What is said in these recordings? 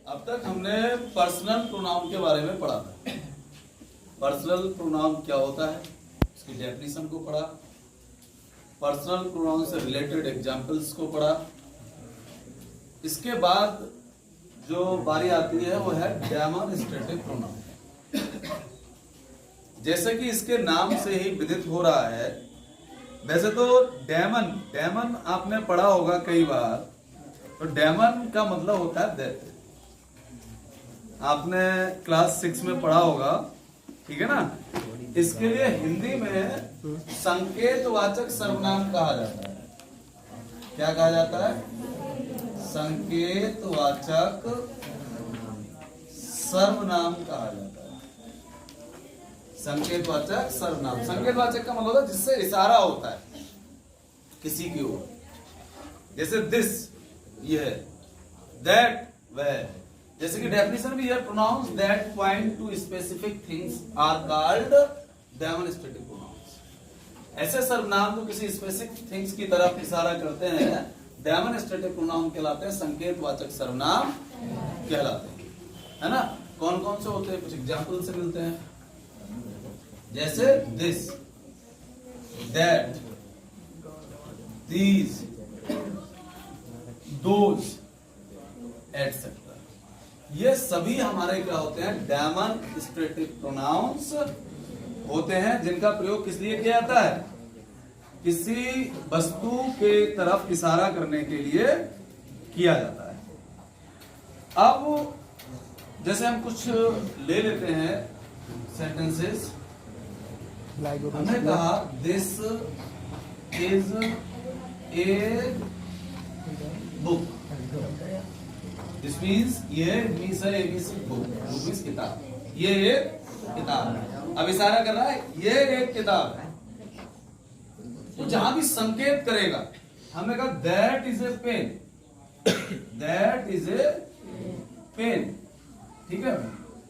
अब तक हमने पर्सनल प्रोनाउन के बारे में पढ़ा था। पर्सनल प्रोनाउन क्या होता है, उसकी डेफिनेशन को पढ़ा, पर्सनल प्रोनाउन से रिलेटेड एग्जांपल्स को पढ़ा। इसके बाद जो बारी आती है वो है डेमोन्स्ट्रेटिव प्रोनाउन। जैसे कि इसके नाम से ही विदित हो रहा है, वैसे तो डेमन आपने पढ़ा होगा कई बार। तो डेमन का मतलब होता है दैट। आपने क्लास 6 में पढ़ा होगा, ठीक है ना। इसके लिए हिंदी में संकेतवाचक सर्वनाम कहा जाता है। क्या कहा जाता है? संकेतवाचक सर्वनाम कहा जाता है। संकेतवाचक सर्वनाम, संकेतवाचक का मतलब होता है जिससे इशारा होता है किसी की ओर। जैसे दिस, ये है, दैट, वह। जैसे कि डेफिनेशन भी है, pronouns that point to specific things are called demonstrative pronouns. ऐसे सर्वनाम जो किसी स्पेसिफिक थिंग्स की तरफ इशारा करते हैं डेमोन्स्ट्रेटिव प्रोनाउन कहलाते हैं, संकेतवाचक सर्वनाम कहलाते हैं, है ना। कौन कौन से होते हैं, कुछ एग्जाम्पल से मिलते हैं। जैसे this, that, these, those, etcetera. ये सभी हमारे क्या होते हैं? डेमोन्स्ट्रेटिव प्रोनाउंस होते हैं, जिनका प्रयोग किस लिए किया जाता है? किसी वस्तु के तरफ इशारा करने के लिए किया जाता है। अब जैसे हम कुछ ले लेते हैं सेंटेंसेस। हमने कहा this is a book. This means ये मीन्स है, बुक, बुक मीन्स किताब। ये एक किताब है। अब इशारा कर रहा है ये एक किताब है। तो जहां भी संकेत करेगा, हमने कहा that is a pen, that is a pen, ठीक है।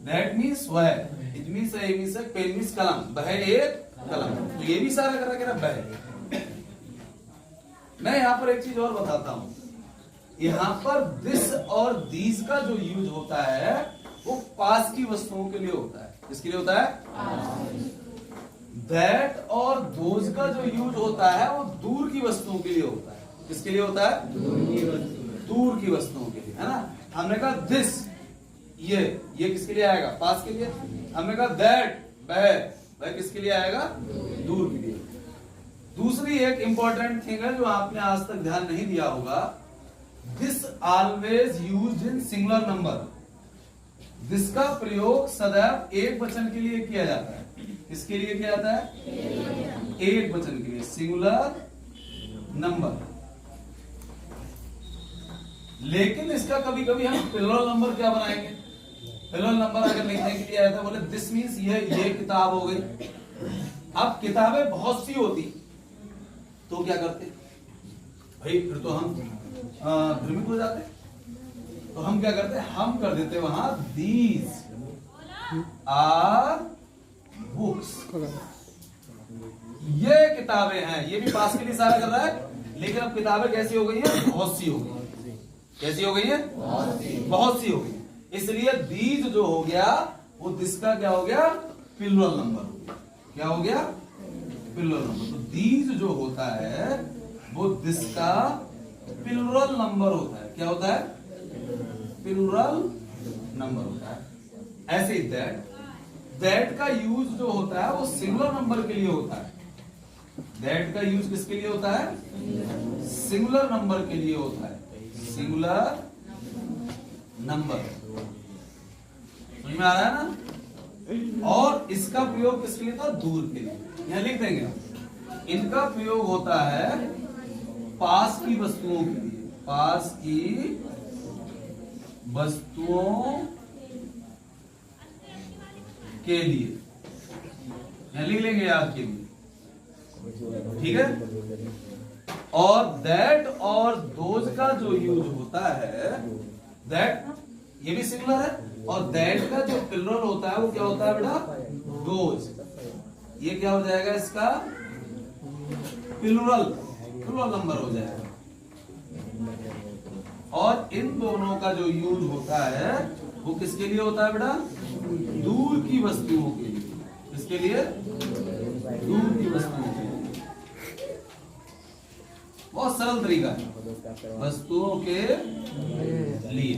दैट मीन्स वह, इट मीन्स पेन मीन्स कलम, वह एक कलम। तो ये भी इशारा कर रहा है वह। मैं यहां पर एक चीज और बताता हूं। यहां पर दिस और दीज का जो यूज होता है वो पास की वस्तुओं के लिए होता है। किसके लिए होता है? दैट और दोज का जो यूज होता है वो दूर की वस्तुओं के लिए होता है। किसके लिए होता है? दूर की वस्तुओं के लिए, है ना। हमने कहा दिस, ये किसके लिए आएगा? पास के लिए। हमने कहा दैट, वह किसके लिए आएगा? दूर के लिए। दूसरी एक इंपॉर्टेंट थिंग है जो आपने आज तक ध्यान नहीं दिया होगा, this always used in singular number. This का प्रयोग सदैव एक वचन के लिए किया जाता है। किसके लिए किया जाता है? एक वचन के लिए, सिंगुलर नंबर। लेकिन इसका कभी कभी हम प्लुरल नंबर क्या बनाएंगे? प्लुरल नंबर अगर लिखने के लिए आया था, बोले दिस मीन्स ये किताब हो गई। अब किताबें बहुत सी होती तो क्या करते भाई? फिर तो हम भ्रमित हो जाते। तो हम क्या करते? हम कर देते वहां दीज आर बुक्स। ये किताबें हैं। ये भी पास के लिए इशारा कर रहा है, लेकिन अब किताबें कैसी हो गई हैं? बहुत सी हो गई। कैसी हो गई है? बहुत सी हो गई। इसलिए दीज जो हो गया वो दिस का क्या हो गया? प्लुरल नंबर हो गया। क्या हो गया? Plural number. तो दीज जो होता है वो दिस का प्लुरल नंबर होता है। क्या होता है? प्लुरल नंबर होता है। ऐसे ही दैट का यूज जो होता है वो सिंगुलर नंबर के लिए होता है। दैट का यूज किसके लिए होता है? सिंगुलर नंबर के लिए होता है। सिंगुलर नंबर, समझ में आ रहा है ना। और इसका प्रयोग किसके लिए था? दूर के लिए। यहां लिख देंगे। इनका प्रयोग होता है पास की वस्तुओं के लिए। पास की वस्तुओं के लिए, यहां लिख लेंगे आपके लिए, ठीक है। और दैट और दोज का जो यूज होता है, दैट ये भी सिंगुलर है, और दैट का जो प्लुरल होता है वो क्या होता है बेटा? दोज। ये क्या हो जाएगा? इसका प्लुरल नंबर हो जाएगा। और और इन दोनों का जो यूज होता है वो किसके लिए होता है बेटा? दूर की वस्तुओं के लिए। किसके लिए? दूर की वस्तुओं के लिए। बहुत सरल तरीका है, वस्तुओं के लिए।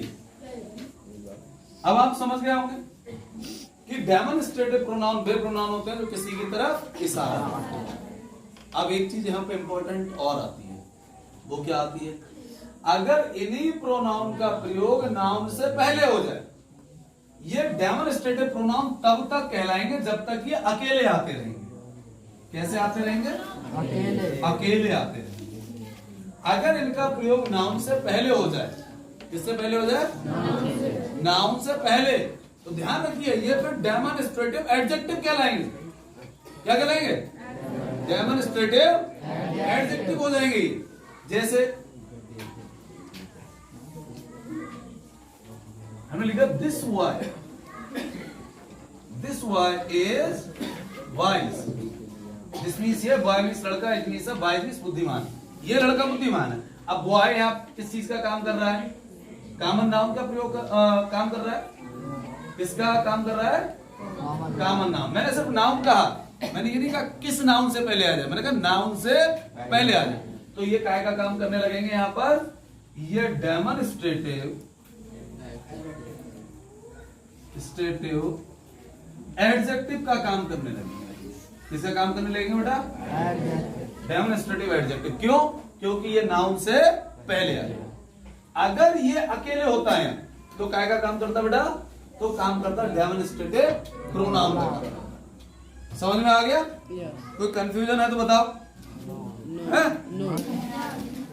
अब आप समझ गए होंगे कि डेमोन्स्ट्रेटिव प्रोनाउन वे प्रोनाउन होते हैं जो किसी की तरफ इशारा करते हैं। अब एक चीज यहां पे इंपॉर्टेंट और आती है, वो क्या आती है? अगर इन्हीं प्रोनाउन का प्रयोग नाउन से पहले हो जाए, ये डेमोन्स्ट्रेटिव प्रोनाउन तब तक कहलाएंगे जब तक ये अकेले आते रहेंगे। कैसे आते रहेंगे? अकेले आते रहेंगे। अगर इनका प्रयोग नाउन से पहले हो जाए, किससे पहले हो जाए? नाउन से पहले, तो ध्यान रखिए ये फिर डेमोन्स्ट्रेटिव एडजेक्टिव कहलाएंगे। क्या कहलाएंगे? डेमोन्स्ट्रेटिव एडजेक्टिव हो जाएंगे। जैसे हमने लिखा this why is wise. This means ये बॉय मीन्स लड़का, इट मीन्स बॉय मीन्स बुद्धिमान। ये लड़का बुद्धिमान है। अब बॉय यहाँ किस चीज का काम कर रहा है? कॉमन नाउन का प्रयोग काम कर रहा है। किसका काम कर रहा है? Common noun. मैंने सिर्फ नाउन कहा, मैंने ये नहीं कहा किस नाउन से पहले आ जाए, मैंने कहा नाउन से पहले आ जाए। तो ये काय का काम करने लगेंगे यहाँ पर? ये डेमोन्स्ट्रेटिव एडजेक्टिव का काम करने लगेंगे। किसका काम करने लगेंगे बेटा? Demonstrative adjective. क्यों? क्योंकि ये नाउन से पहले आ जाए। अगर ये अकेले होता है तो काय का काम करता बेटा? तो काम करता डेमोन्स्ट्रेटिव प्रोनाउन का। समझ में आ गया? कोई कंफ्यूजन है तो बताओ। No.